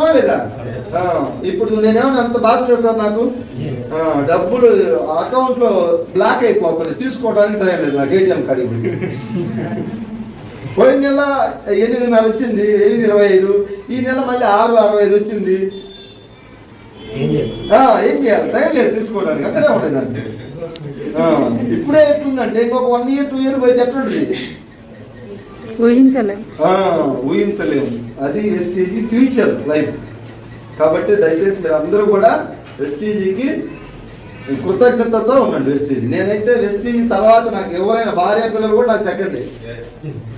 పడుతున్నా లేదా? ఇప్పుడు నేనేమన్నా అంత బాధ చేస్తాను, నాకు డబ్బులు అకౌంట్ లో బ్లాక్ అయిపోతుంది, తీసుకోవడానికి టైం లేదు నాకు ఏటీఎం కార్డు. పోయిన నెల 8.5 వచ్చింది, 8.25, ఈ నెల మళ్ళీ 6.65 వచ్చింది. ఏం చేయాలి? టైం లేదు తీసుకోవడానికి, అక్కడే ఉండేదాన్ని. ఇప్పుడే ఎట్లుందంటే ఇంకొక 1 year 2 year పోయి ఎట్లుంటుంది ఊహించలేము. అది వెస్టీజ్ ఫ్యూచర్ లైఫ్. కాబట్టి దయచేసి మీరు అందరూ కూడా వెస్టీజీకి కృతజ్ఞతతో ఉండండి. వెస్టీజ్ నేనైతే వెస్టీజ్ తర్వాత నాకు ఎవరైనా భార్య పిల్లలు కూడా నాకు సెకండ్,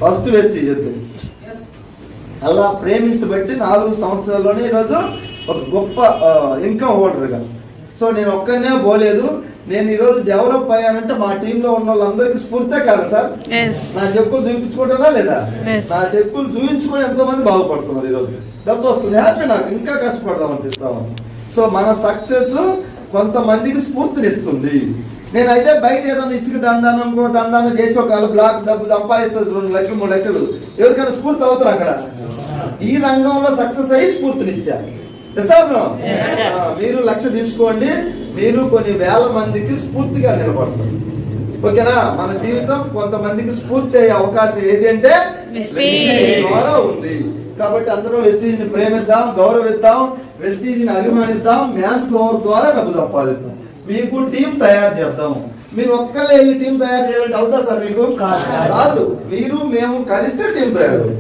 ఫస్ట్ వెస్టీజ్ వద్దు. అలా ప్రేమించబట్టి 4 సంవత్సరాల్లోనే ఈరోజు ఒక గొప్ప ఇన్కమ్ హోల్డర్గా. సో నేను ఒక్కనే పోలేదు, నేను ఈరోజు డెవలప్ అయ్యానంటే మా టీంలో ఉన్న వాళ్ళందరికీ స్ఫూర్తే కదా సార్. నా చెప్పులు చూపించుకుంటారా లేదా? నా చెప్పులు చూపించుకొని ఎంతో మంది బాగుపడుతున్నారు. ఈరోజు డబ్బు వస్తుంది, హ్యాపీ, నాకు ఇంకా కష్టపడదాం అనిపిస్తాము. సో మన సక్సెస్ కొంతమందికి స్ఫూర్తినిస్తుంది. నేనైతే బయట ఏదైనా ఇసుక దందానం ఇంకో దందానం చేసి ఒక బ్లాక్ డబ్బు సంపాదిస్తారు 2 లక్షలు 3 లక్షలు, ఎవరికైనా స్ఫూర్తి అవుతారు అక్కడ. ఈ రంగంలో సక్సెస్ అయ్యి స్ఫూర్తినిచ్చారు. మీరు లక్ష్య తీసుకోండి, మీరు కొన్ని వేల మందికి స్ఫూర్తిగా నిలబడతారు. ఓకేనా? మన జీవితం కొంతమందికి స్ఫూర్తి అయ్యే అవకాశం ఏది అంటే ద్వారా ఉంది. కాబట్టి అందరూ వెస్టీజ్ ని ప్రేమిద్దాం, గౌరవిద్దాం, వెస్టీజ్ ని అభిమానిద్దాం, మ్యాన్ పవర్ ద్వారా డబ్బు సంపాదిద్దాం. మీకు టీం తయారు చేద్దాం. మీరు ఒక్కలే ఈ టీం తయారు చేయాలంటే అవుతా సార్? మీకు కాదు, మీరు మేము కలిస్తే టీం తయారు.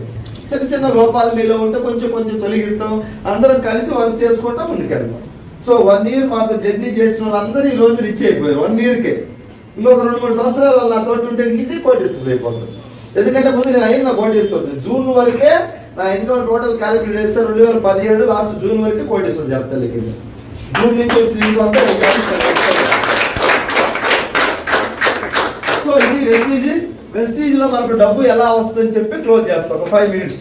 చిన్న చిన్న లోపాలు మీలో ఉంటే కొంచెం కొంచెం తొలగిస్తాం, అందరం కలిసి వర్క్ చేసుకుంటా ముందుకెళ్తాం. సో 1 year మాతో జర్నీ చేసిన వాళ్ళందరూ ఈ రోజు రిచ్ అయిపోయారు 1 yearకే. ఇంకొక 2-3 సంవత్సరాలు నా తోటి ఉంటే ఈజీ కోటేస్తుంది అయిపోతుంది. ఎందుకంటే ముందు నేను అయిన కోటేస్తుంది. జూన్ వరకే నా ఇన్కమ్ టోటల్ క్యాలిక్యులేట్ చేస్తే 2017 లాస్ట్ జూన్ వరకే కోటేస్తుంది చెప్తాలకి. జూన్ నుంచి వచ్చిన ఇన్కమ్ అంతా. సో ఇది వెస్టీజ్. వెస్టీజ్ లో మనకు డబ్బు ఎలా వస్తుందని చెప్పి క్లోజ్ చేస్తాం. ఒక 5 minutes.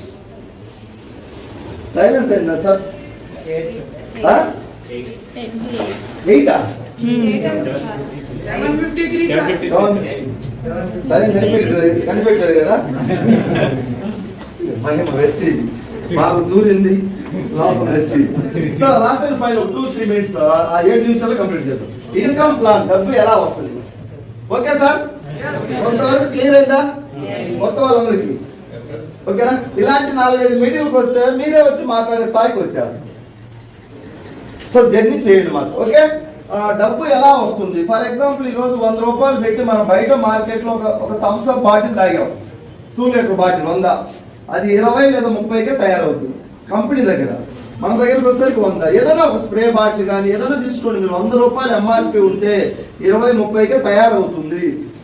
టైం ఎంత అయిందా సార్? 8 కనిపెట్టలేదు కదా? మహిమ వెస్టీజ్ మాకు దూరింది లోపల Vestige. So last and final 2-3 minutes, ఆ 7 నిమిషాలు కంప్లీట్ చేద్దాం. ఇన్కమ్ ప్లాన్, డబ్బు ఎలా వస్తుంది. Okay sir? కొంతవరకు క్లియర్ అయిందా కొత్త వాళ్ళందరికీ? ఓకేనా? ఇలాంటి 4-5 మీటింగ్లకు వస్తే మీరే వచ్చి మాట్లాడే స్థాయికి వచ్చారు. సో జర్నీ చేయండి మాకు. ఓకే? డబ్బు ఎలా వస్తుంది? ఫర్ ఎగ్జాంపుల్ ఈరోజు 100 రూపాయలు పెట్టి మనం బయట మార్కెట్లో ఒక థమ్స్ అప్ బాటిల్ తాగాం, 2 లీటర్ బాటిల్ 100, అది 20 లేదా 30కే తయారవుతుంది కంపెనీ దగ్గర. మన దగ్గరకు వచ్చేసరికి 100. ఏదైనా ఒక స్ప్రే బాటిల్ కానీ ఏదైనా తీసుకోండి, మీరు 100 రూపాయలు ఎంఆర్పి ఉంటే 20-30కే తయారవుతుంది.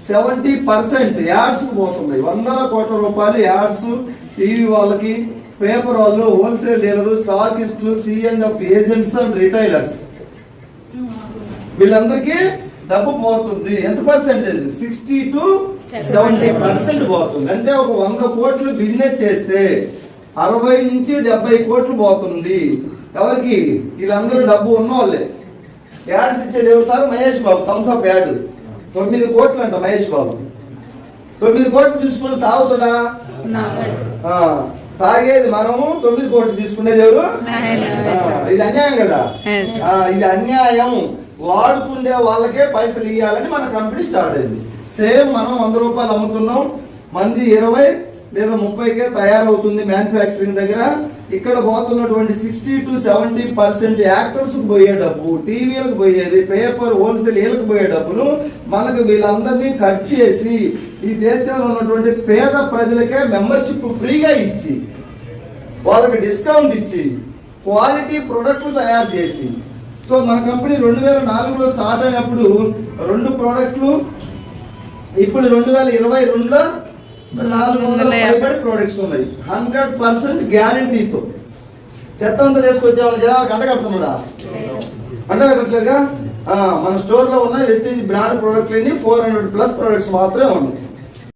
70% యాడ్స్ పోతున్నాయి. 100 కోట్ల రూపాయలు యాడ్స్, టీవీ వాళ్ళకి, పేపర్ వాళ్ళు, హోల్సేల్ డీలర్లు, స్టాకిస్టులు, C&F ఏజెంట్స్ అండ్ రిటైలర్స్, వీళ్ళందరికీ డబ్బు పోతుంది. ఎంత పర్సెంటేజ్? 60 to 70% పోతుంది. అంటే ఒక 100 కోట్లు బిజినెస్ చేస్తే 60 నుంచి 70 కోట్లు పోతుంది. ఎవరికి? వీళ్ళందరూ డబ్బు ఉన్న వాళ్ళే. యాడ్స్ ఇచ్చేది ఎవరు sir? Mahesh Babu Thums Up ad 9 కోట్లు అంట. మహేష్ బాబు 9 కోట్లు తీసుకుని తాగుతాడా? తాగేది మనము, 9 కోట్లు తీసుకునేది ఎవరు? ఇది అన్యాయం కదా? ఇది అన్యాయం. వాడుకుండే వాళ్ళకే పైసలు ఇవ్వాలని మన కంపెనీ స్టార్ట్ అయింది. సేమ్ మనం 100 రూపాయలు అమ్ముతున్నాం, మంది 20 లేదా 30కే తయారవుతుంది మ్యానుఫ్యాక్చరింగ్ దగ్గర. ఇక్కడ పోతున్నటువంటి 60 to 70% యాక్టర్స్ కు పోయే డబ్బు, టీవీలకు పోయేది, పేపర్, హోల్సేల్ వీళ్ళకి పోయే డబ్బులు మనకు వీళ్ళందరినీ కట్ చేసి ఈ దేశంలో ఉన్నటువంటి పేద ప్రజలకే మెంబర్షిప్ ఫ్రీగా ఇచ్చి, వాళ్ళకి డిస్కౌంట్ ఇచ్చి, క్వాలిటీ ప్రొడక్ట్లు తయారు చేసి. సో మన కంపెనీ 2004లో స్టార్ట్ అయినప్పుడు 2 ప్రోడక్ట్లు, ఇప్పుడు 2022లో 400 ప్రొడక్ట్స్ ఉన్నాయి. 100% గ్యారంటీతో. చెత్త అంతా తీసుకొచ్చే వాళ్ళు జనాలు కంటగడుతున్నాడా? అంటగట్టలేదుగా. మన స్టోర్ లో ఉన్న వెస్టీజ్ బ్రాండ్ ప్రొడక్ట్స్ 400+ ప్రొడక్ట్స్ మాత్రమే ఉన్నాయి.